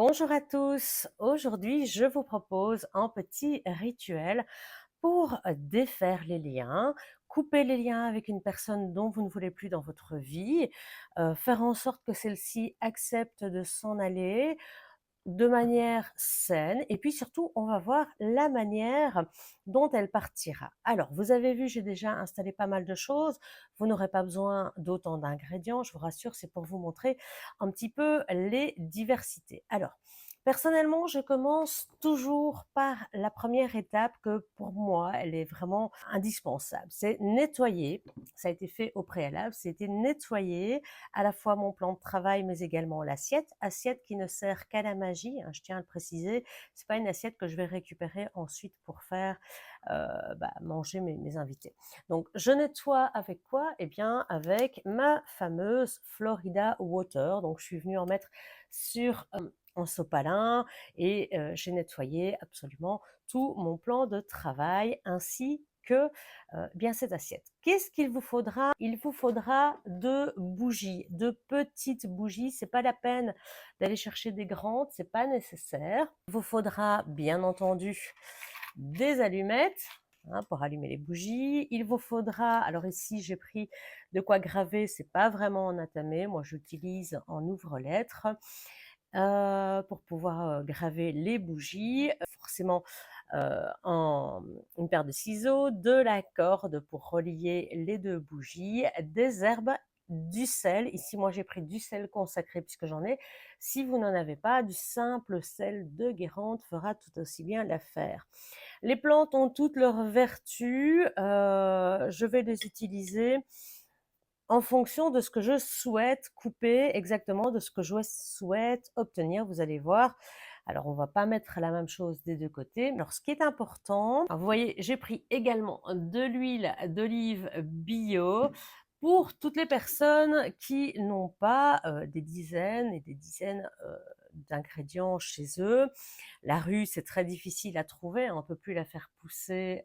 Bonjour à tous. Aujourd'hui, je vous propose un petit rituel pour défaire les liens, couper les liens avec une personne dont vous ne voulez plus dans votre vie, faire en sorte que celle-ci accepte de s'en aller de manière saine et puis surtout, on va voir la manière dont elle partira. Alors, vous avez vu, j'ai déjà installé pas mal de choses. Vous n'aurez pas besoin d'autant d'ingrédients, je vous rassure, c'est pour vous montrer un petit peu les diversités. Alors, personnellement, je commence toujours par la première étape que pour moi, elle est vraiment indispensable. C'est nettoyer. Ça a été fait au préalable. C'était nettoyer à la fois mon plan de travail, mais également l'assiette. Assiette qui ne sert qu'à la magie, hein, je tiens à le préciser. C'est pas une assiette que je vais récupérer ensuite pour faire manger mes invités. Donc, je nettoie avec quoi? Eh bien, avec ma fameuse Florida Water. Donc, je suis venue en mettre sur en sopalin et j'ai nettoyé absolument tout mon plan de travail ainsi que bien cette assiette. Qu'est-ce qu'il vous faudra? Il vous faudra de bougies, de petites bougies. C'est pas la peine d'aller chercher des grandes, c'est pas nécessaire. Il vous faudra bien entendu des allumettes, hein, pour allumer les bougies. Il vous faudra, alors ici j'ai pris de quoi graver, c'est pas vraiment en atamé, moi j'utilise en ouvre-lettres pour pouvoir graver les bougies. Forcément, une paire de ciseaux, de la corde pour relier les deux bougies, des herbes, du sel. Ici, moi, j'ai pris du sel consacré puisque j'en ai. Si vous n'en avez pas, du simple sel de Guérande fera tout aussi bien l'affaire. Les plantes ont toutes leurs vertus. Je vais les utiliser en fonction de ce que je souhaite couper, exactement de ce que je souhaite obtenir, vous allez voir. Alors, on va pas mettre la même chose des deux côtés. Alors, ce qui est important, vous voyez, j'ai pris également de l'huile d'olive bio pour toutes les personnes qui n'ont pas des dizaines et des dizaines d'ingrédients chez eux. La rue, c'est très difficile à trouver, hein, on ne peut plus la faire pousser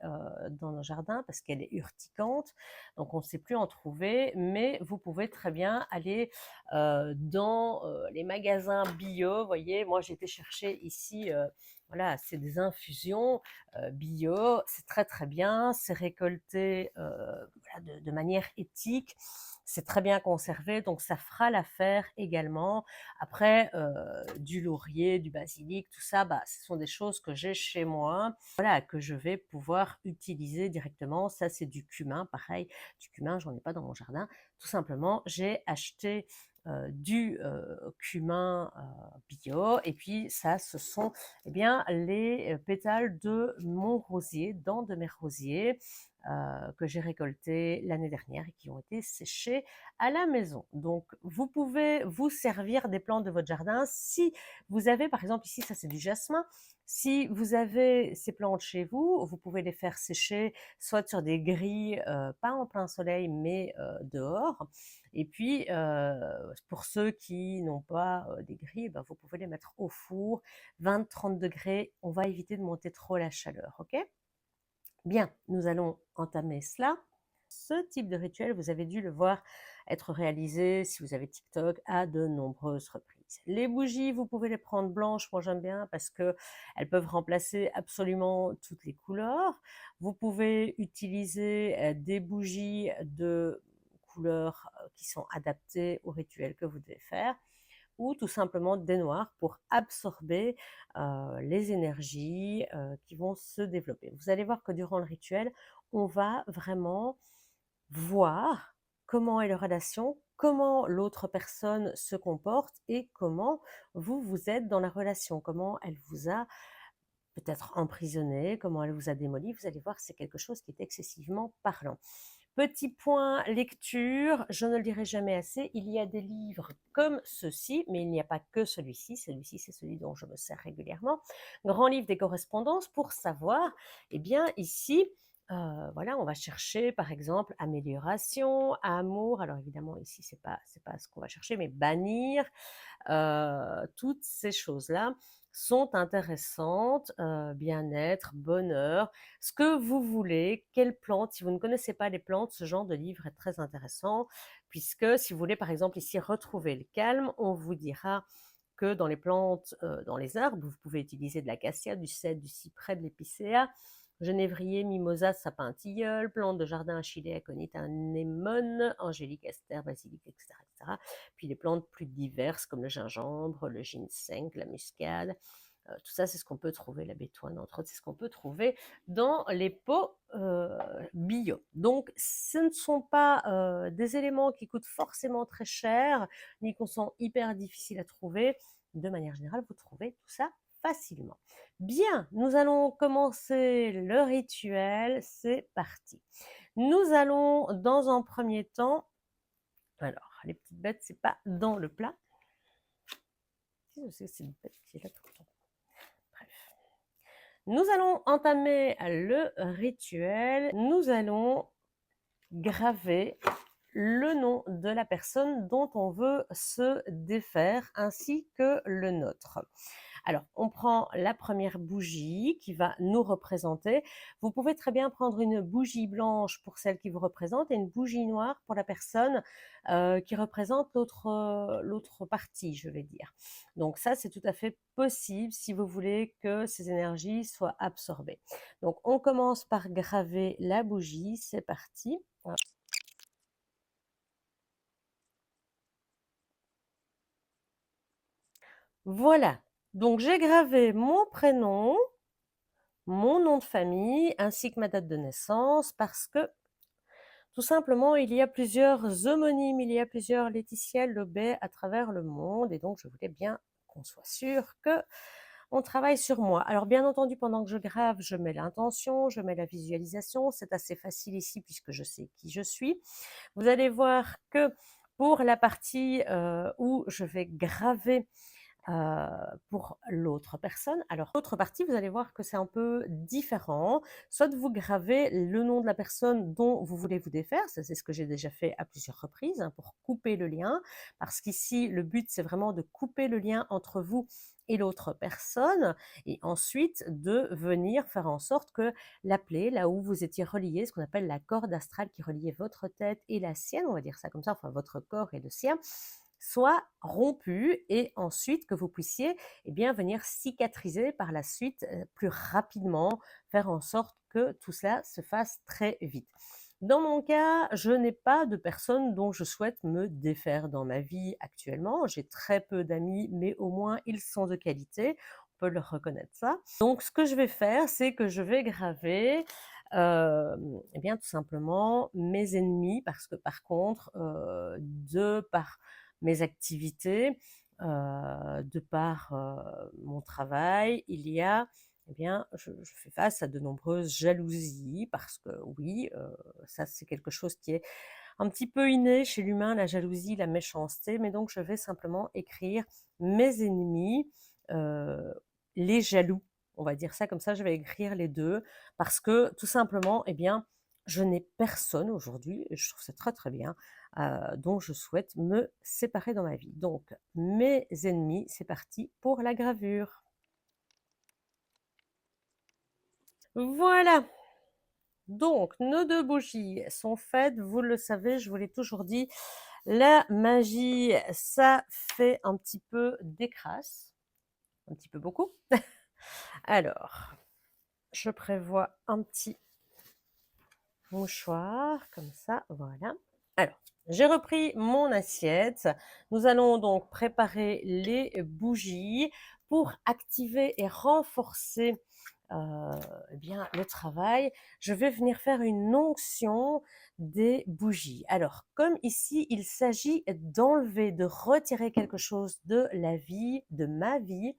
dans nos jardins parce qu'elle est urticante, donc on ne sait plus en trouver, mais vous pouvez très bien aller dans les magasins bio. Vous voyez, moi j'ai été chercher ici, voilà, c'est des infusions bio, c'est très très bien, c'est récolté voilà, de manière éthique, c'est très bien conservé, donc ça fera l'affaire également. Après, du laurier, du basilic, tout ça, bah, ce sont des choses que j'ai chez moi, voilà, que je vais pouvoir utiliser directement. Ça, c'est du cumin, pareil. Du cumin, j'en ai pas dans mon jardin. Tout simplement, j'ai acheté du cumin bio et puis ça, ce sont eh bien, les pétales de mon rosier, d'un de mes rosiers que j'ai récoltés l'année dernière et qui ont été séchés à la maison. Donc, vous pouvez vous servir des plantes de votre jardin. Si vous avez, par exemple, ici, ça c'est du jasmin. Si vous avez ces plantes chez vous, vous pouvez les faire sécher soit sur des grilles, pas en plein soleil, mais dehors. Et puis, pour ceux qui n'ont pas des grilles, ben, vous pouvez les mettre au four, 20-30 degrés. On va éviter de monter trop la chaleur, ok? Bien, nous allons entamer cela. Ce type de rituel, vous avez dû le voir être réalisé, si vous avez TikTok, à de nombreuses reprises. Les bougies, vous pouvez les prendre blanches, moi j'aime bien parce que elles peuvent remplacer absolument toutes les couleurs. Vous pouvez utiliser des bougies de couleurs qui sont adaptées au rituel que vous devez faire ou tout simplement des noirs pour absorber les énergies qui vont se développer. Vous allez voir que durant le rituel, on va vraiment voir comment est la relation, comment l'autre personne se comporte et comment vous, vous êtes dans la relation, comment elle vous a peut-être emprisonné, comment elle vous a démoli. Vous allez voir, c'est quelque chose qui est excessivement parlant. Petit point lecture, je ne le dirai jamais assez, il y a des livres comme ceci, mais il n'y a pas que celui-ci, celui-ci c'est celui dont je me sers régulièrement, grand livre des correspondances pour savoir, eh bien ici, voilà, on va chercher par exemple amélioration, amour, alors évidemment ici c'est pas ce qu'on va chercher, mais bannir, toutes ces choses-là sont intéressantes, bien-être, bonheur, ce que vous voulez, quelle plante. Si vous ne connaissez pas les plantes, ce genre de livre est très intéressant, puisque si vous voulez par exemple ici retrouver le calme, on vous dira que dans les plantes, dans les arbres, vous pouvez utiliser de l'acacia, du cèdre, du cyprès, de l'épicéa, genévrier, mimosa, sapin tilleul, plantes de jardin, achillea, aconite, anémone, angélique, aster, basilic, etc., etc. Puis les plantes plus diverses comme le gingembre, le ginseng, la muscade. Tout ça, c'est ce qu'on peut trouver, la bétoine, entre autres, c'est ce qu'on peut trouver dans les pots bio. Donc, ce ne sont pas des éléments qui coûtent forcément très cher, ni qu'on sont hyper difficiles à trouver. De manière générale, vous trouvez tout ça facilement. Bien, nous allons commencer le rituel. C'est parti. Nous allons, dans un premier temps, alors, les petites bêtes, c'est pas dans le plat. Je sais que c'est une bête qui est là tout le temps. Bref. Nous allons entamer le rituel. Nous allons graver le nom de la personne dont on veut se défaire ainsi que le nôtre. Alors, on prend la première bougie qui va nous représenter. Vous pouvez très bien prendre une bougie blanche pour celle qui vous représente et une bougie noire pour la personne qui représente l'autre partie, je vais dire. Donc ça, c'est tout à fait possible si vous voulez que ces énergies soient absorbées. Donc, on commence par graver la bougie. C'est parti. Voilà. Donc, j'ai gravé mon prénom, mon nom de famille ainsi que ma date de naissance parce que tout simplement il y a plusieurs homonymes, il y a plusieurs Laetitia Lobet à travers le monde et donc je voulais bien qu'on soit sûr que on travaille sur moi. Alors bien entendu pendant que je grave je mets l'intention, je mets la visualisation, c'est assez facile ici puisque je sais qui je suis. Vous allez voir que pour la partie où je vais graver pour l'autre personne. Alors, l'autre partie, vous allez voir que c'est un peu différent. Soit vous gravez le nom de la personne dont vous voulez vous défaire, ça c'est ce que j'ai déjà fait à plusieurs reprises, hein, pour couper le lien, parce qu'ici, le but, c'est vraiment de couper le lien entre vous et l'autre personne, et ensuite de venir faire en sorte que la plaie, là où vous étiez relié, ce qu'on appelle la corde astrale qui reliait votre tête et la sienne, on va dire ça comme ça, enfin votre corps et le sien, soit rompu et ensuite que vous puissiez bien, venir cicatriser par la suite plus rapidement, faire en sorte que tout cela se fasse très vite. Dans mon cas, je n'ai pas de personnes dont je souhaite me défaire dans ma vie actuellement. J'ai très peu d'amis, mais au moins ils sont de qualité. On peut leur reconnaître ça. Donc, ce que je vais faire, c'est que je vais graver bien, tout simplement mes ennemis, parce que par contre, de par mes activités, de par mon travail, il y a, bien, je fais face à de nombreuses jalousies parce que oui, ça c'est quelque chose qui est un petit peu inné chez l'humain, la jalousie, la méchanceté, mais donc je vais simplement écrire mes ennemis, euh, les jaloux, on va dire ça comme ça, je vais écrire les deux parce que tout simplement, bien, je n'ai personne aujourd'hui, et je trouve ça très très bien, dont je souhaite me séparer dans ma vie. Donc, mes ennemis, c'est parti pour la gravure. Voilà, donc nos deux bougies sont faites, vous le savez, je vous l'ai toujours dit, la magie, ça fait un petit peu des crasses, un petit peu beaucoup. Alors, je prévois un petit mouchoir, comme ça, voilà. Alors, j'ai repris mon assiette. Nous allons donc préparer les bougies pour activer et renforcer bien le travail. Je vais venir faire une onction des bougies. Alors, comme ici, il s'agit d'enlever, de retirer quelque chose de la vie, de ma vie,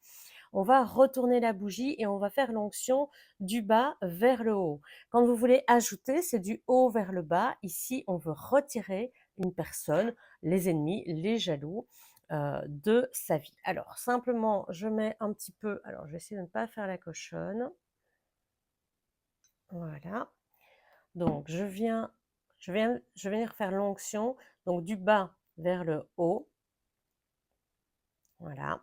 on va retourner la bougie et on va faire l'onction du bas vers le haut. Quand vous voulez ajouter, c'est du haut vers le bas. Ici, on veut retirer une personne, les ennemis, les jaloux, de sa vie. Alors, simplement, je mets un petit peu... Alors, je vais essayer de ne pas faire la cochonne. Voilà. Donc, je vais venir faire l'onction, donc du bas vers le haut. Voilà.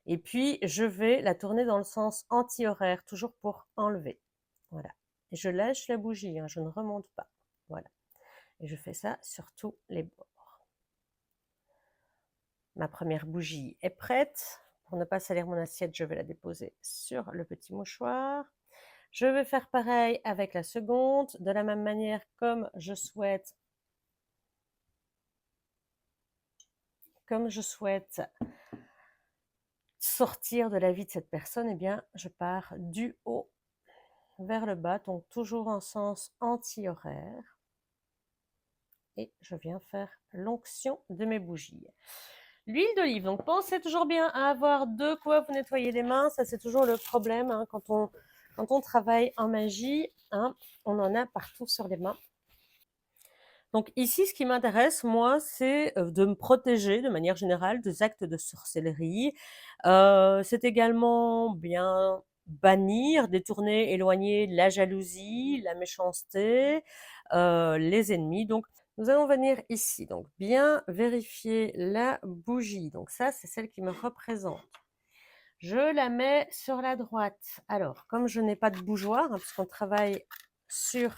Et puis, je vais la tourner dans le sens anti-horaire, toujours pour enlever. Voilà. Et je lâche la bougie, hein, je ne remonte pas. Voilà. Et je fais ça sur tous les bords. Ma première bougie est prête. Pour ne pas salir mon assiette, je vais la déposer sur le petit mouchoir. Je vais faire pareil avec la seconde, de la même manière comme je souhaite sortir de la vie de cette personne, eh bien, je pars du haut vers le bas, donc toujours en sens anti-horaire. Et je viens faire l'onction de mes bougies. L'huile d'olive, donc pensez toujours bien à avoir de quoi vous nettoyer les mains, ça c'est toujours le problème hein, quand on travaille en magie, hein, on en a partout sur les mains. Donc ici, ce qui m'intéresse, moi, c'est de me protéger de manière générale des actes de sorcellerie. C'est également bien bannir, détourner, éloigner la jalousie, la méchanceté, les ennemis. Donc nous allons venir ici, donc bien vérifier la bougie. Donc ça, c'est celle qui me représente. Je la mets sur la droite. Alors, comme je n'ai pas de bougeoir, hein, puisqu'on travaille sur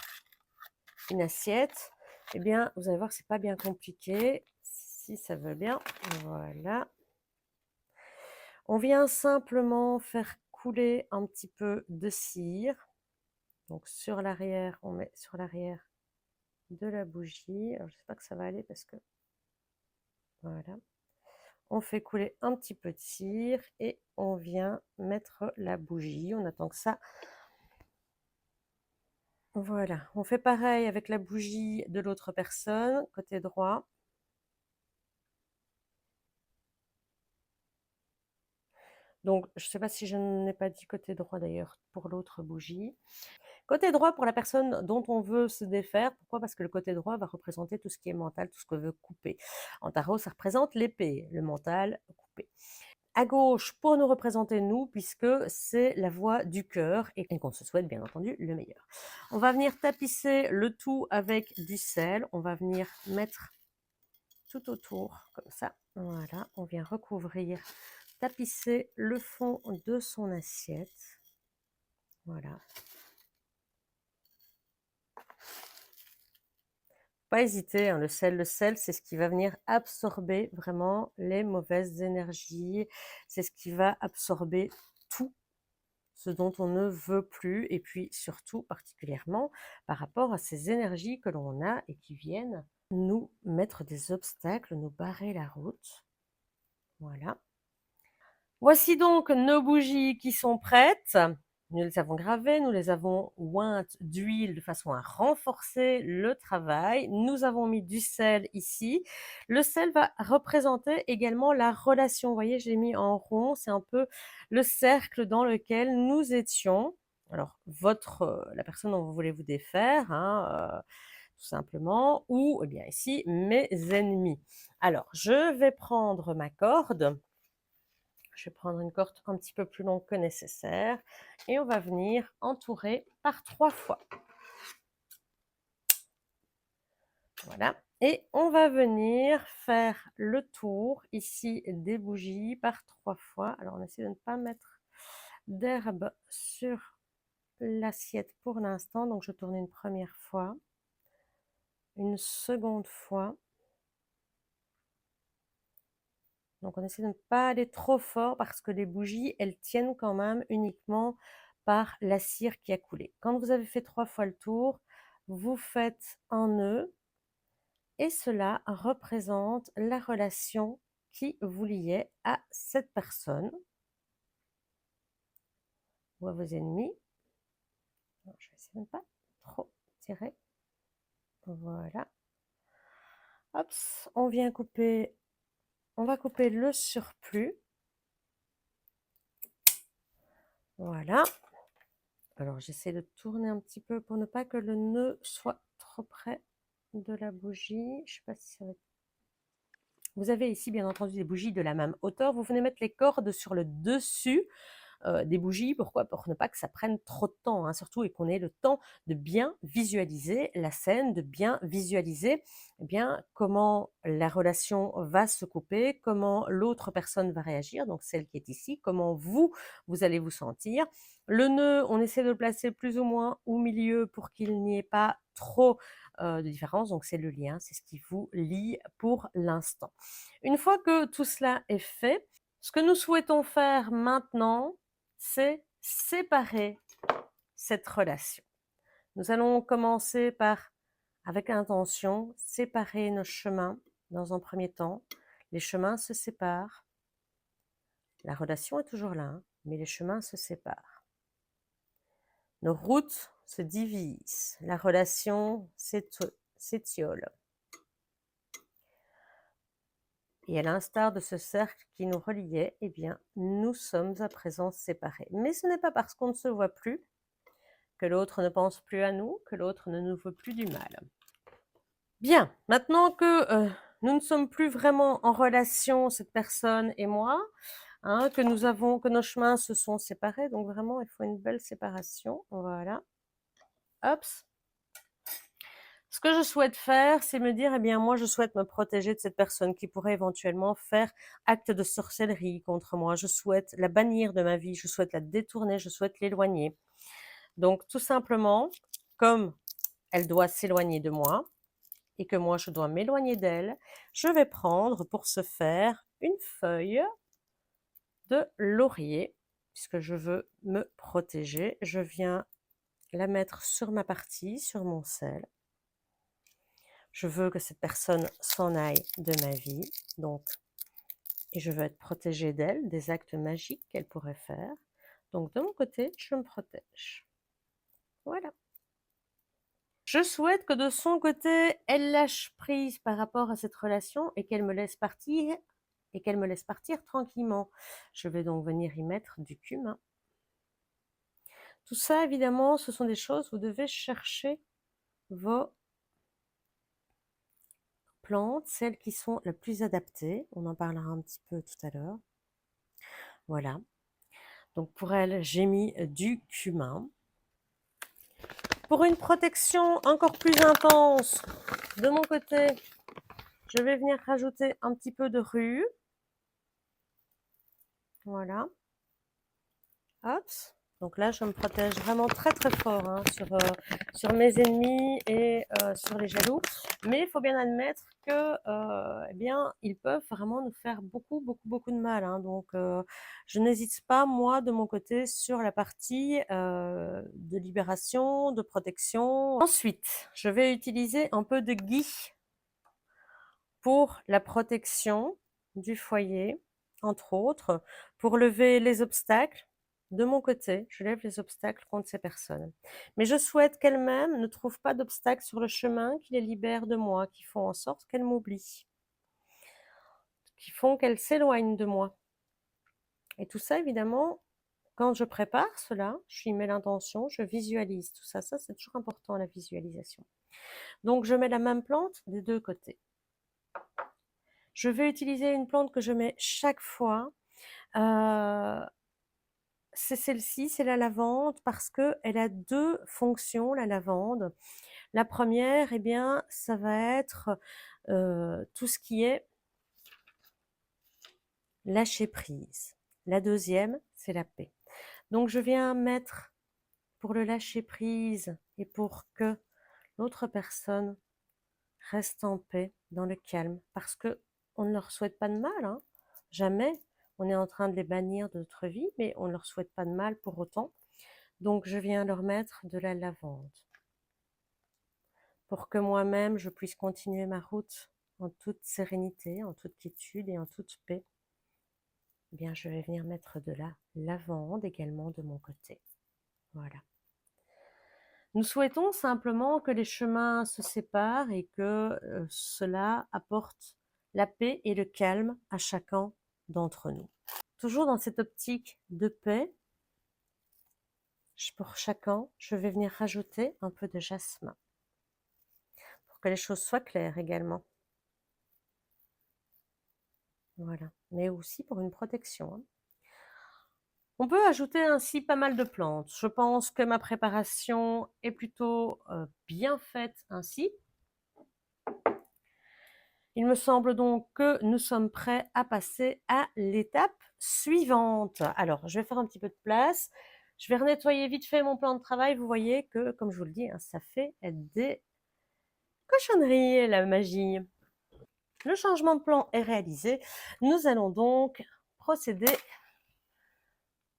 une assiette, eh bien, vous allez voir que c'est pas bien compliqué. Si ça veut bien, voilà. On vient simplement faire couler un petit peu de cire. Donc sur l'arrière, on met sur l'arrière de la bougie. Alors, je sais pas que ça va aller parce que voilà. On fait couler un petit peu de cire et on vient mettre la bougie. On attend que ça. Voilà. On fait pareil avec la bougie de l'autre personne, côté droit. Donc, je ne sais pas si je n'ai pas dit côté droit d'ailleurs pour l'autre bougie. Côté droit pour la personne dont on veut se défaire. Pourquoi? Parce que le côté droit va représenter tout ce qui est mental, tout ce qu'on veut couper. En tarot, ça représente l'épée, le mental coupé. À gauche, pour nous représenter nous, puisque c'est la voix du cœur et qu'on se souhaite bien entendu le meilleur. On va venir tapisser le tout avec du sel. On va venir mettre tout autour, comme ça. Voilà, on vient recouvrir, tapisser le fond de son assiette. Voilà. Pas hésiter, hein, le sel, c'est ce qui va venir absorber vraiment les mauvaises énergies. C'est ce qui va absorber tout ce dont on ne veut plus. Et puis surtout, particulièrement, par rapport à ces énergies que l'on a et qui viennent nous mettre des obstacles, nous barrer la route. Voilà. Voici donc nos bougies qui sont prêtes. Nous les avons gravées, nous les avons ointes d'huile de façon à renforcer le travail. Nous avons mis du sel ici. Le sel va représenter également la relation. Vous voyez, j'ai mis en rond, c'est un peu le cercle dans lequel nous étions. Alors, la personne dont vous voulez vous défaire, hein, tout simplement, ou eh bien ici, mes ennemis. Alors, je vais prendre ma corde. Je vais prendre une corde un petit peu plus longue que nécessaire et on va venir entourer par 3 fois. Voilà. Et on va venir faire le tour ici des bougies par 3 fois. Alors on essaie de ne pas mettre d'herbe sur l'assiette pour l'instant. Donc je tourne une première fois, une seconde fois. Donc on essaie de ne pas aller trop fort parce que les bougies, elles tiennent quand même uniquement par la cire qui a coulé. Quand vous avez fait 3 fois le tour, vous faites un nœud et cela représente la relation qui vous liait à cette personne ou à vos ennemis. Alors, je vais essayer de ne pas trop tirer. Voilà. Hop, on vient couper, on va couper le surplus. Voilà. Alors j'essaie de tourner un petit peu pour ne pas que le nœud soit trop près de la bougie. Je sais pas si ça va être... Vous avez ici bien entendu des bougies de la même hauteur. Vous venez mettre les cordes sur le dessus des bougies. Pourquoi? Pour ne pas que ça prenne trop de temps, hein, surtout, et qu'on ait le temps de bien visualiser la scène, de bien visualiser eh bien, comment la relation va se couper, comment l'autre personne va réagir, donc celle qui est ici, comment vous allez vous sentir. Le nœud, on essaie de le placer plus ou moins au milieu pour qu'il n'y ait pas trop de différence, donc c'est le lien, c'est ce qui vous lie pour l'instant. Une fois que tout cela est fait, Ce que nous souhaitons faire maintenant, c'est séparer cette relation. Nous allons commencer par, avec intention, séparer nos chemins dans un premier temps. Les chemins se séparent. La relation est toujours là, hein, mais les chemins se séparent. Nos routes se divisent. La relation s'étiole. Et à l'instar de ce cercle qui nous reliait, eh bien, nous sommes à présent séparés. Mais ce n'est pas parce qu'on ne se voit plus que l'autre ne pense plus à nous, que l'autre ne nous veut plus du mal. Bien, maintenant que nous ne sommes plus vraiment en relation, cette personne et moi, hein, que nos chemins se sont séparés, donc vraiment il faut une belle séparation. Voilà. Hop. Ce que je souhaite faire, c'est me dire, eh bien, moi, je souhaite me protéger de cette personne qui pourrait éventuellement faire acte de sorcellerie contre moi. Je souhaite la bannir de ma vie, je souhaite la détourner, je souhaite l'éloigner. Donc, tout simplement, comme elle doit s'éloigner de moi et que moi, je dois m'éloigner d'elle, je vais prendre pour ce faire une feuille de laurier, puisque je veux me protéger. Je viens la mettre sur ma partie, sur mon sel. Je veux que cette personne s'en aille de ma vie, donc, et je veux être protégée d'elle, des actes magiques qu'elle pourrait faire. Donc, de mon côté, je me protège. Voilà. Je souhaite que de son côté, elle lâche prise par rapport à cette relation et qu'elle me laisse partir, tranquillement. Je vais donc venir y mettre du cumin. Tout ça, évidemment, ce sont des choses, vous devez chercher vos plantes, celles qui sont les plus adaptées. On en parlera un petit peu tout à l'heure. Voilà. Donc pour elle, j'ai mis du cumin. Pour une protection encore plus intense, de mon côté, je vais venir rajouter un petit peu de rue. Voilà. Hop. Donc là, je me protège vraiment très très fort, hein, sur mes ennemis et sur les jaloux. Mais il faut bien admettre que, eh bien, ils peuvent vraiment nous faire beaucoup beaucoup beaucoup de mal, hein. Donc, je n'hésite pas, moi, de mon côté, sur la partie de libération, de protection. Ensuite, je vais utiliser un peu de ghee pour la protection du foyer, entre autres, pour lever les obstacles. De mon côté, je lève les obstacles contre ces personnes. Mais je souhaite qu'elles-mêmes ne trouvent pas d'obstacles sur le chemin qui les libèrent de moi, qui font en sorte qu'elles m'oublient, qui font qu'elles s'éloignent de moi. Et tout ça, évidemment, quand je prépare cela, je y mets l'intention, je visualise tout ça. Ça, c'est toujours important, la visualisation. Donc, je mets la même plante des deux côtés. Je vais utiliser une plante que je mets chaque fois. C'est celle-ci, c'est la lavande, parce qu'elle a deux fonctions, la lavande. La première, eh bien, ça va être tout ce qui est lâcher prise. La deuxième, c'est la paix. Donc, je viens mettre pour le lâcher prise et pour que l'autre personne reste en paix, dans le calme, parce que on ne leur souhaite pas de mal, hein. Jamais on est en train de les bannir de notre vie, mais on ne leur souhaite pas de mal pour autant. Donc je viens leur mettre de la lavande pour que moi-même je puisse continuer ma route en toute sérénité, en toute quiétude et en toute paix. Eh bien, je vais venir mettre de la lavande également de mon côté. Voilà. Nous souhaitons simplement que les chemins se séparent et que cela apporte la paix et le calme à chacun d'entre nous. Toujours dans cette optique de paix, pour chacun, je vais venir rajouter un peu de jasmin pour que les choses soient claires également. Voilà, mais aussi pour une protection, hein. On peut ajouter ainsi pas mal de plantes. Je pense que ma préparation est plutôt bien faite ainsi. Il me semble donc que nous sommes prêts à passer à l'étape suivante. Alors, je vais faire un petit peu de place. Je vais renettoyer vite fait mon plan de travail. Vous voyez que, comme je vous le dis, hein, ça fait des cochonneries, la magie. Le changement de plan est réalisé. Nous allons donc procéder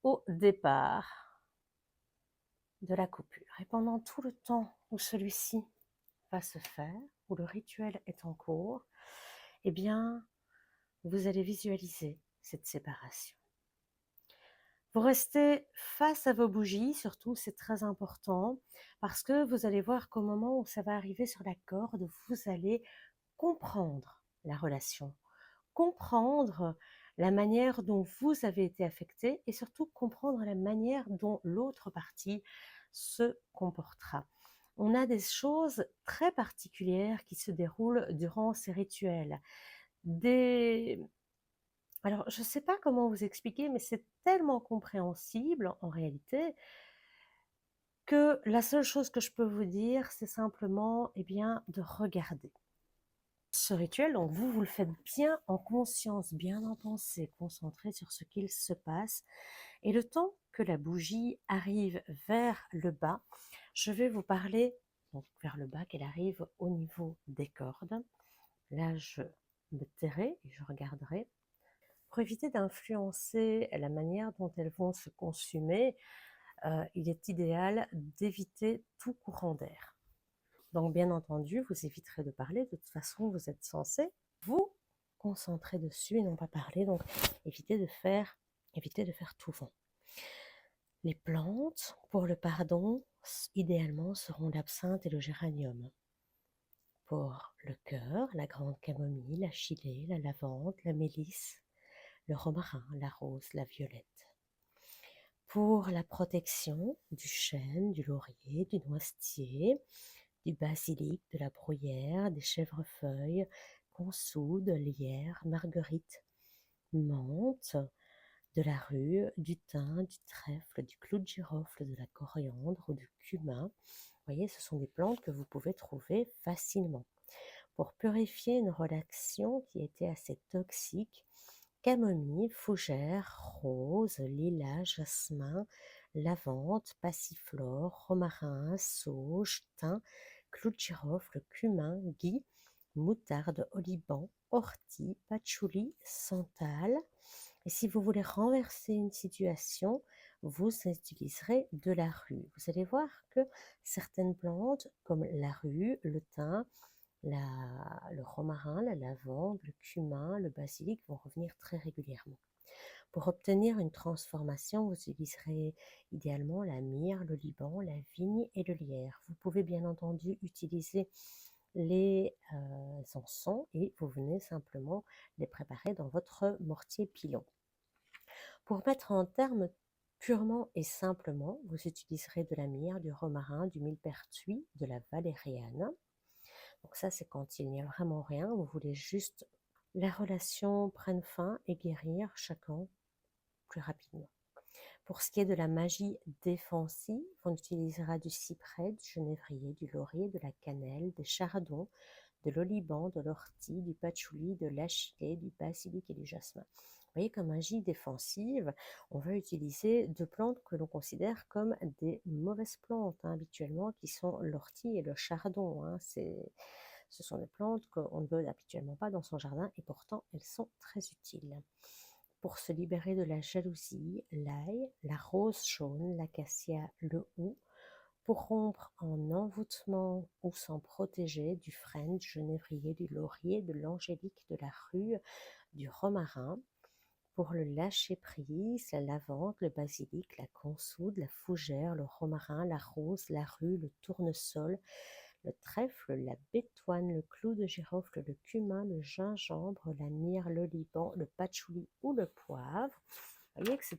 au départ de la coupure. Et pendant tout le temps où celui-ci va se faire, où le rituel est en cours, eh bien, vous allez visualiser cette séparation. Vous restez face à vos bougies, surtout c'est très important, parce que vous allez voir qu'au moment où ça va arriver sur la corde, vous allez comprendre la relation, comprendre la manière dont vous avez été affecté et surtout comprendre la manière dont l'autre partie se comportera. On a des choses très particulières qui se déroulent durant ces rituels. Alors, je ne sais pas comment vous expliquer, mais c'est tellement compréhensible en réalité que la seule chose que je peux vous dire, c'est simplement de regarder. Ce rituel, donc vous le faites bien en conscience, bien en pensée, concentré sur ce qu'il se passe. Et le temps que la bougie arrive vers le bas, je vais vous parler, donc vers le bas, qu'elle arrive au niveau des cordes. Là, je me tairai et je regarderai. Pour éviter d'influencer la manière dont elles vont se consumer, il est idéal d'éviter tout courant d'air. Donc, bien entendu, vous éviterez de parler. De toute façon, vous êtes censé vous concentrer dessus et non pas parler. Donc, évitez de faire tout vent. Les plantes, pour le pardon, idéalement, seront l'absinthe et le géranium. Pour le cœur, la grande camomille, la chilée, la lavande, la mélisse, le romarin, la rose, la violette. Pour la protection, du chêne, du laurier, du noisetier, du basilic, de la bruyère, des chèvrefeuilles, consoude, lierre, marguerite, menthe, de la rue, du thym, du trèfle, du clou de girofle, de la coriandre ou du cumin. Vous voyez, ce sont des plantes que vous pouvez trouver facilement. Pour purifier une relation qui était assez toxique, camomille, fougère, rose, lilas, jasmin, lavande, passiflore, romarin, sauge, thym, clou de girofle, cumin, gui, moutarde, oliban, ortie, patchouli, santal. Et si vous voulez renverser une situation, vous utiliserez de la rue. Vous allez voir que certaines plantes, comme la rue, le thym, le romarin, la lavande, le cumin, le basilic vont revenir très régulièrement. Pour obtenir une transformation, vous utiliserez idéalement la myrrhe, le liban, la vigne et le lierre. Vous pouvez bien entendu utiliser les encens et vous venez simplement les préparer dans votre mortier pilon. Pour mettre en terme purement et simplement, vous utiliserez de la myrrhe, du romarin, du millepertuis, de la valériane. Donc ça, c'est quand il n'y a vraiment rien, vous voulez juste la relation prenne fin et guérir chacun plus rapidement. Pour ce qui est de la magie défensive, on utilisera du cyprès, du genévrier, du laurier, de la cannelle, des chardons, de l'oliban, de l'ortie, du patchouli, de l'achillée, du basilic et du jasmin. Vous voyez, comme magie défensive, on va utiliser deux plantes que l'on considère comme des mauvaises plantes habituellement, qui sont l'ortie et le chardon. Ce sont des plantes qu'on ne veut habituellement pas dans son jardin et pourtant elles sont très utiles. Pour se libérer de la jalousie, l'ail, la rose jaune, l'acacia, le hou. Pour rompre en envoûtement ou s'en protéger, du frêne, du genévrier, du laurier, de l'angélique, de la rue, du romarin. Pour le lâcher prise, la lavande, le basilic, la consoude, la fougère, le romarin, la rose, la rue, le tournesol, le trèfle, la bétoine, le clou de girofle, le cumin, le gingembre, la myrrhe, le liban, le patchouli ou le poivre. Vous voyez que c'est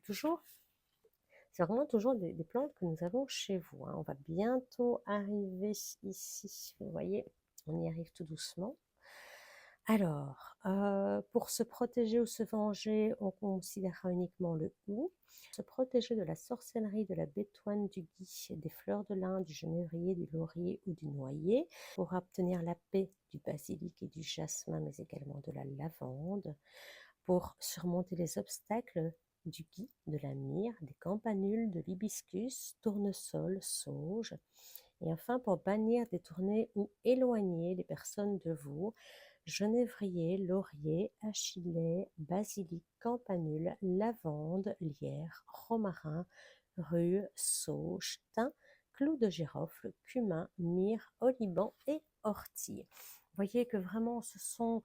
vraiment toujours des plantes que nous avons chez vous. On va bientôt arriver ici. Vous voyez, on y arrive tout doucement. Alors, pour se protéger ou se venger, on considérera uniquement le hou. Se protéger de la sorcellerie, de la bétoine, du gui, des fleurs de lin, du genévrier, du laurier ou du noyer. Pour obtenir la paix, du basilic et du jasmin, mais également de la lavande. Pour surmonter les obstacles, du gui, de la myrrhe, des campanules, de l'hibiscus, tournesol, sauge. Et enfin, pour bannir, détourner ou éloigner les personnes de vous, genévrier, laurier, achillée, basilic, campanule, lavande, lierre, romarin, rue, sauge, thym, clou de girofle, cumin, myrrhe, oliban et ortie. Vous voyez que vraiment ce sont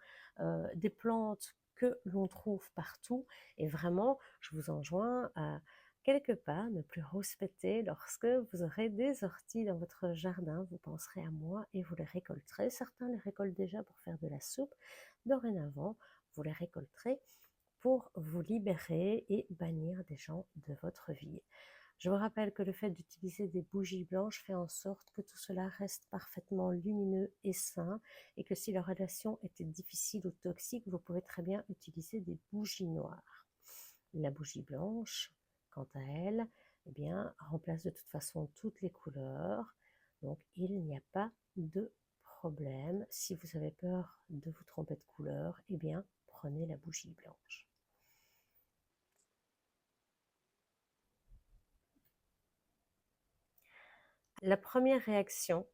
des plantes que l'on trouve partout et vraiment je vous enjoins à quelque part ne plus rouspéter lorsque vous aurez des orties dans votre jardin. Vous penserez à moi et vous les récolterez. Certains les récoltent déjà pour faire de la soupe. Dorénavant, vous les récolterez pour vous libérer et bannir des gens de votre vie. Je vous rappelle que le fait d'utiliser des bougies blanches fait en sorte que tout cela reste parfaitement lumineux et sain et que si la relation était difficile ou toxique, vous pouvez très bien utiliser des bougies noires. La bougie blanche, quant à elle, eh bien, remplace de toute façon toutes les couleurs. Donc, il n'y a pas de problème. Si vous avez peur de vous tromper de couleur, eh bien, prenez la bougie blanche. La première réaction,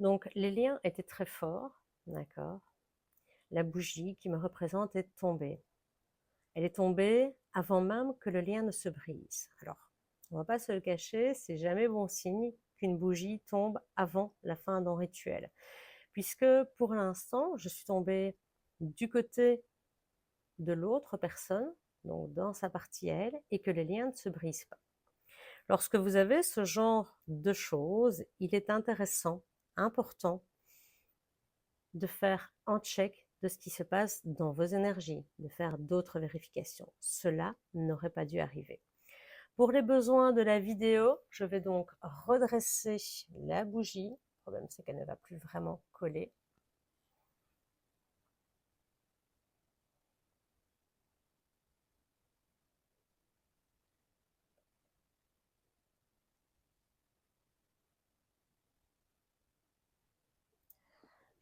donc les liens étaient très forts, d'accord. La bougie qui me représente est tombée. Elle est tombée avant même que le lien ne se brise. Alors, on ne va pas se le cacher, c'est jamais bon signe qu'une bougie tombe avant la fin d'un rituel. Puisque pour l'instant, je suis tombée du côté de l'autre personne, donc dans sa partie à elle, et que les liens ne se brisent pas. Lorsque vous avez ce genre de choses, il est intéressant, important, de faire un check de ce qui se passe dans vos énergies, de faire d'autres vérifications. Cela n'aurait pas dû arriver. Pour les besoins de la vidéo, je vais donc redresser la bougie. Le problème, c'est qu'elle ne va plus vraiment coller.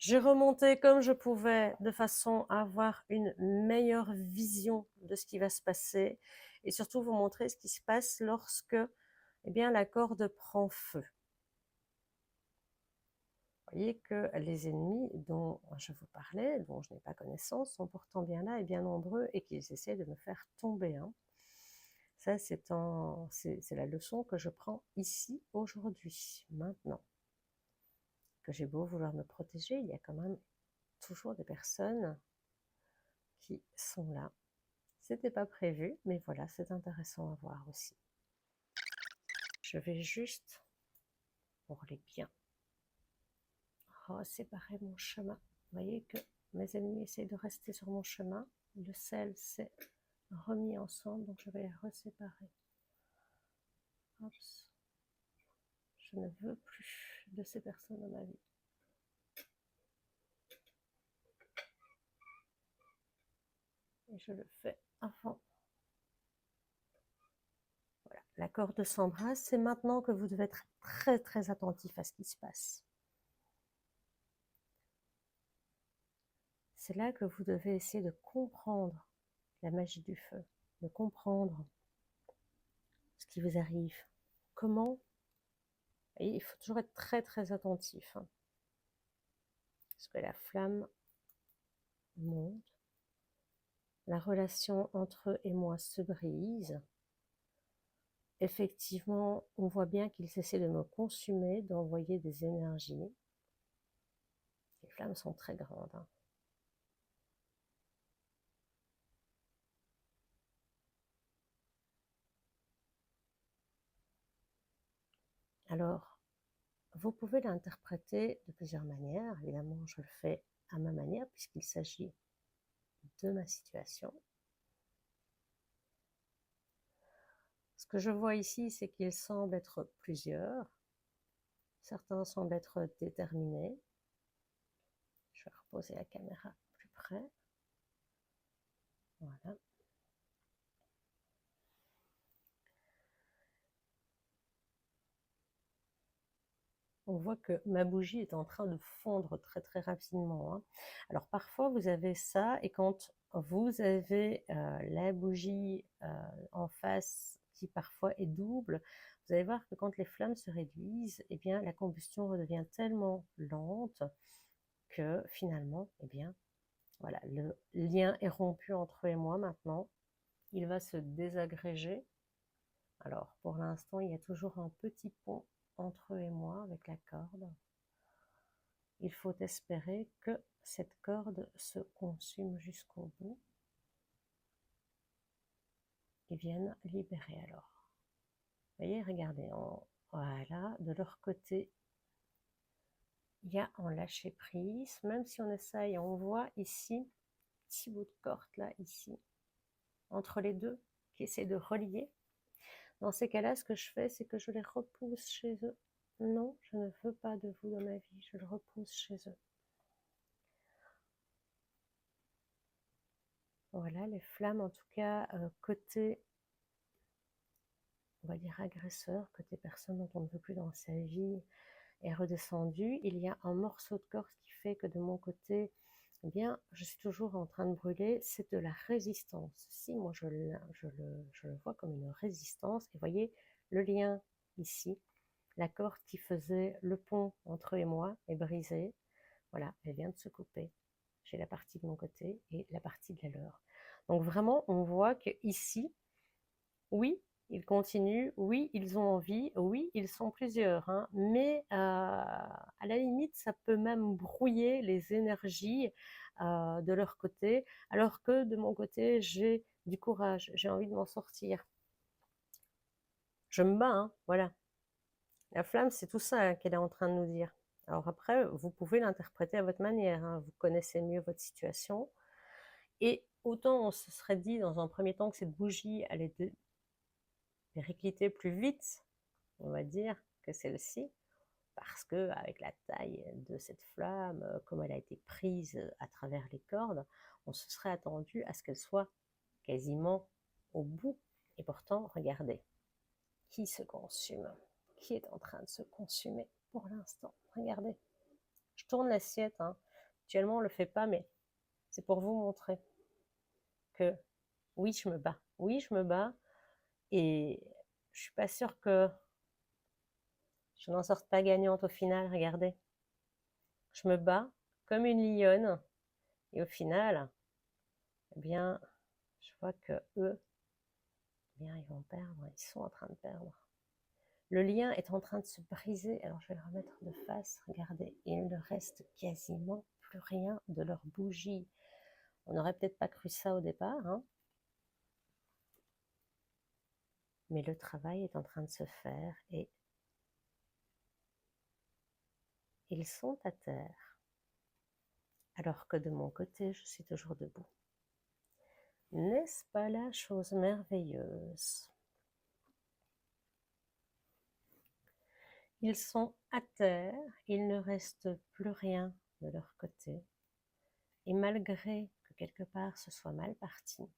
J'ai remonté comme je pouvais de façon à avoir une meilleure vision de ce qui va se passer et surtout vous montrer ce qui se passe lorsque la corde prend feu. Vous voyez que les ennemis dont je vous parlais, dont je n'ai pas connaissance, sont pourtant bien là et bien nombreux et qu'ils essaient de me faire tomber. Ça, c'est la leçon que je prends ici, aujourd'hui, maintenant. Que j'ai beau vouloir me protéger, il y a quand même toujours des personnes qui sont là. C'était pas prévu, mais voilà, c'est intéressant à voir aussi. Je vais juste, pour les biens, séparer mon chemin. Vous voyez que mes ennemis essayent de rester sur mon chemin. Le sel s'est remis ensemble, donc je vais les reséparer. Hop. Je ne veux plus de ces personnes dans ma vie. Et je le fais avant. Voilà, la corde s'embrasse. C'est maintenant que vous devez être très très attentif à ce qui se passe. C'est là que vous devez essayer de comprendre la magie du feu, de comprendre ce qui vous arrive. Comment? Et il faut toujours être très très attentif. Parce que la flamme monte. La relation entre eux et moi se brise. Effectivement, on voit bien qu'ils essaient de me consumer, d'envoyer des énergies. Les flammes sont très grandes. Alors, vous pouvez l'interpréter de plusieurs manières. Évidemment, je le fais à ma manière puisqu'il s'agit de ma situation. Ce que je vois ici, c'est qu'il semble être plusieurs. Certains semblent être déterminés. Je vais reposer la caméra plus près. Voilà. On voit que ma bougie est en train de fondre très très rapidement. Alors parfois vous avez ça et quand vous avez la bougie en face qui parfois est double, vous allez voir que quand les flammes se réduisent, eh bien la combustion redevient tellement lente que finalement, eh bien, voilà, le lien est rompu entre eux et moi maintenant. Il va se désagréger. Alors, pour l'instant, il y a toujours un petit pont entre eux et moi avec la corde. Il faut espérer que cette corde se consume jusqu'au bout et vienne libérer alors. Vous voyez, regardez, voilà, de leur côté, il y a un lâcher prise. Même si on essaye, on voit ici, petit bout de corde là, ici, entre les deux, qui essaie de relier. Dans ces cas-là, ce que je fais, c'est que je les repousse chez eux. Non, je ne veux pas de vous dans ma vie, je le repousse chez eux. Voilà, les flammes, en tout cas, côté, on va dire agresseur, côté personne dont on ne veut plus dans sa vie, est redescendu. Il y a un morceau de corps qui fait que de mon côté, eh bien, je suis toujours en train de brûler. C'est de la résistance. Si, moi, je le vois comme une résistance. Et voyez, le lien ici, la corde qui faisait le pont entre eux et moi est brisée. Voilà, elle vient de se couper. J'ai la partie de mon côté et la partie de la leur. Donc vraiment, on voit que ici, oui, ils continuent, oui, ils ont envie, oui, ils sont plusieurs, hein, mais à la limite, ça peut même brouiller les énergies de leur côté, alors que de mon côté, j'ai du courage, j'ai envie de m'en sortir. Je me bats, hein, voilà. La flamme, c'est tout ça hein, qu'elle est en train de nous dire. Alors après, vous pouvez l'interpréter à votre manière, hein, vous connaissez mieux votre situation. Et autant on se serait dit dans un premier temps que cette bougie allait péricliter plus vite, on va dire, que celle-ci, parce que avec la taille de cette flamme, comme elle a été prise à travers les cordes, on se serait attendu à ce qu'elle soit quasiment au bout. Et pourtant, regardez, qui se consume, qui est en train de se consumer pour l'instant. Regardez, je tourne l'assiette, hein. Actuellement on ne le fait pas, mais c'est pour vous montrer que oui, je me bats. Oui, je me bats et je suis pas sûre que je n'en sorte pas gagnante au final. Regardez, je me bats comme une lionne et au final, eh bien, je vois que eux, eh bien, ils vont perdre. Ils sont en train de perdre. Le lien est en train de se briser. Alors, je vais le remettre de face. Regardez, il ne reste quasiment plus rien de leur bougie. On n'aurait peut-être pas cru ça au départ, hein. Mais le travail est en train de se faire et ils sont à terre. Alors que de mon côté, je suis toujours debout. N'est-ce pas la chose merveilleuse? Ils sont à terre, il ne reste plus rien de leur côté. Et malgré que quelque part ce soit mal parti,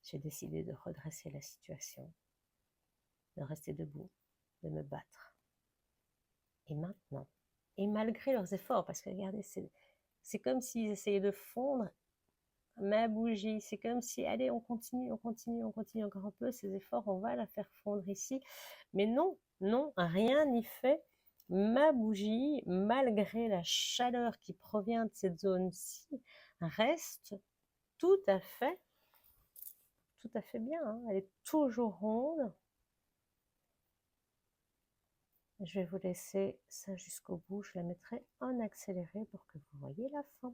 j'ai décidé de redresser la situation, de rester debout, de me battre. Et maintenant, et malgré leurs efforts, parce que regardez, c'est comme s'ils essayaient de fondre ma bougie, c'est comme si, allez, on continue encore un peu, ces efforts, on va la faire fondre ici. Mais non, non, rien n'y fait. Ma bougie, malgré la chaleur qui provient de cette zone-ci, reste tout à fait bien, hein. Elle est toujours ronde. Je vais vous laisser ça jusqu'au bout. Je la mettrai en accéléré pour que vous voyez la fin.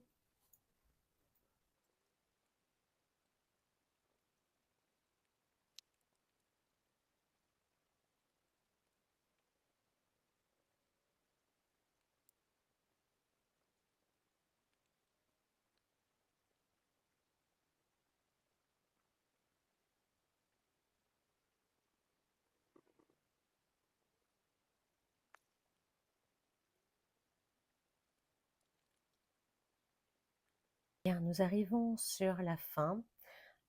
Bien, nous arrivons sur la fin.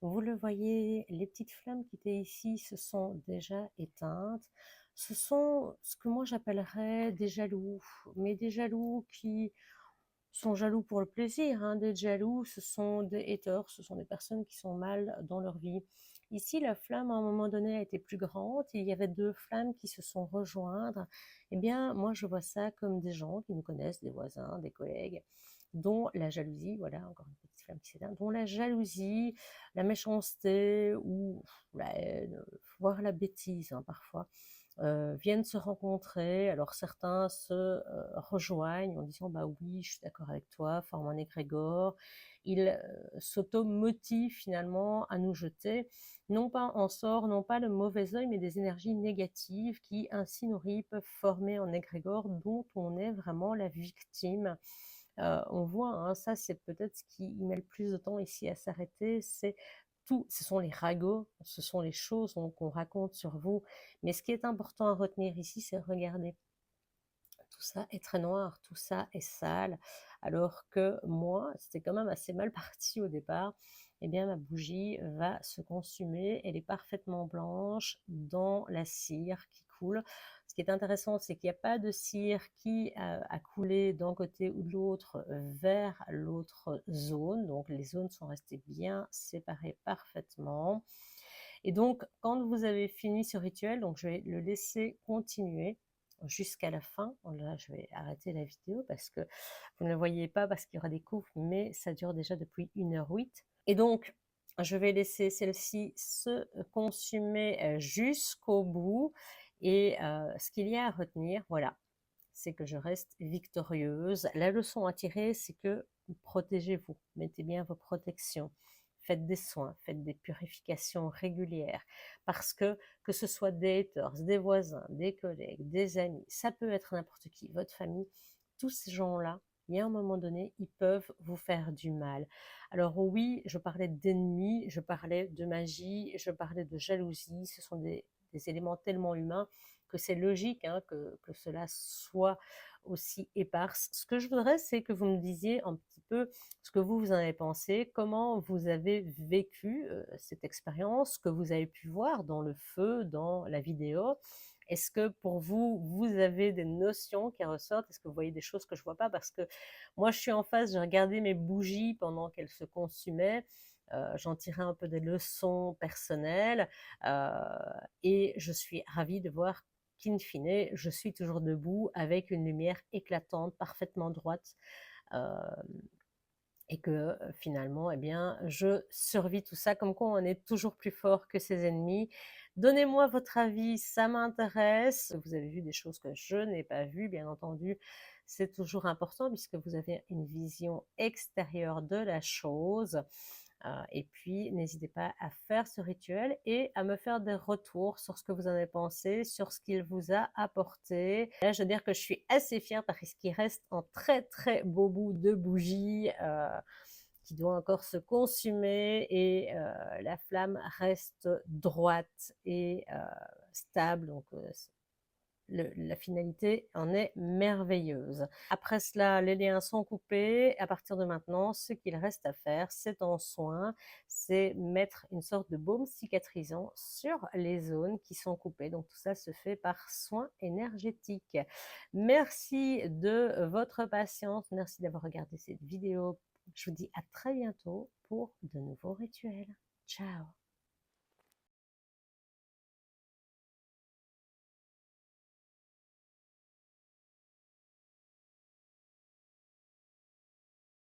Vous le voyez, les petites flammes qui étaient ici se sont déjà éteintes. Ce sont ce que moi j'appellerais des jaloux, mais des jaloux qui sont jaloux pour le plaisir, hein. Des jaloux, ce sont des haters, ce sont des personnes qui sont mal dans leur vie. Ici, la flamme, à un moment donné, a été plus grande et il y avait 2 flammes qui se sont rejoindre. Eh bien, moi, je vois ça comme des gens qui nous connaissent, des voisins, des collègues, dont la jalousie, voilà, encore une petite flamme qui s'éteint, dont la jalousie, la méchanceté ou la haine, voire la bêtise, hein, parfois, viennent se rencontrer. Alors certains se rejoignent en disant bah oui, je suis d'accord avec toi, forment un égrégore. Ils s'automotivent finalement à nous jeter, non pas en sort, non pas le mauvais œil, mais des énergies négatives qui ainsi nourries peuvent former un égrégore dont on est vraiment la victime. On voit, hein, ça c'est peut-être ce qui met le plus de temps ici à s'arrêter, c'est tout, ce sont les ragots, ce sont les choses qu'on raconte sur vous. Mais ce qui est important à retenir ici, c'est regarder, tout ça est très noir, tout ça est sale, alors que moi, c'était quand même assez mal parti au départ. Eh bien, ma bougie va se consumer, elle est parfaitement blanche dans la cire qui coule. Ce qui est intéressant, c'est qu'il n'y a pas de cire qui a coulé d'un côté ou de l'autre vers l'autre zone. Donc, les zones sont restées bien séparées parfaitement. Et donc, quand vous avez fini ce rituel, donc je vais le laisser continuer jusqu'à la fin. Là, je vais arrêter la vidéo parce que vous ne le voyez pas parce qu'il y aura des coupes, mais ça dure déjà depuis 1h08. Et donc, je vais laisser celle-ci se consumer jusqu'au bout. Et ce qu'il y a à retenir, voilà, c'est que je reste victorieuse. La leçon à tirer, c'est que protégez-vous, mettez bien vos protections, faites des soins, faites des purifications régulières, parce que ce soit des haters, des voisins, des collègues, des amis, ça peut être n'importe qui, votre famille, tous ces gens-là, il y a un moment donné, ils peuvent vous faire du mal. Alors oui, je parlais d'ennemis, je parlais de magie, je parlais de jalousie, ce sont des éléments tellement humains que c'est logique, hein, que cela soit aussi éparse. Ce que je voudrais, c'est que vous me disiez un petit peu ce que vous en avez pensé, comment vous avez vécu cette expérience, que vous avez pu voir dans le feu, dans la vidéo. Est-ce que pour vous, vous avez des notions qui ressortent? Est-ce que vous voyez des choses que je ne vois pas? Parce que moi, je suis en face, j'ai regardé mes bougies pendant qu'elles se consumaient. J'en tirais un peu des leçons personnelles et je suis ravie de voir qu'in fine, je suis toujours debout avec une lumière éclatante, parfaitement droite, euh, et que finalement, eh bien, je survis tout ça, comme quoi on est toujours plus fort que ses ennemis. Donnez-moi votre avis, ça m'intéresse. Vous avez vu des choses que je n'ai pas vues, bien entendu. C'est toujours important puisque vous avez une vision extérieure de la chose. Et puis, n'hésitez pas à faire ce rituel et à me faire des retours sur ce que vous en avez pensé, sur ce qu'il vous a apporté. Là, je veux dire que je suis assez fière parce qu'il reste un très très beau bout de bougie qui doit encore se consumer et la flamme reste droite et stable. Donc, la finalité en est merveilleuse. Après cela, les liens sont coupés. À partir de maintenant, ce qu'il reste à faire, c'est en soin, c'est mettre une sorte de baume cicatrisant sur les zones qui sont coupées. Donc tout ça se fait par soin énergétique. Merci de votre patience. Merci d'avoir regardé cette vidéo. Je vous dis à très bientôt pour de nouveaux rituels. Ciao!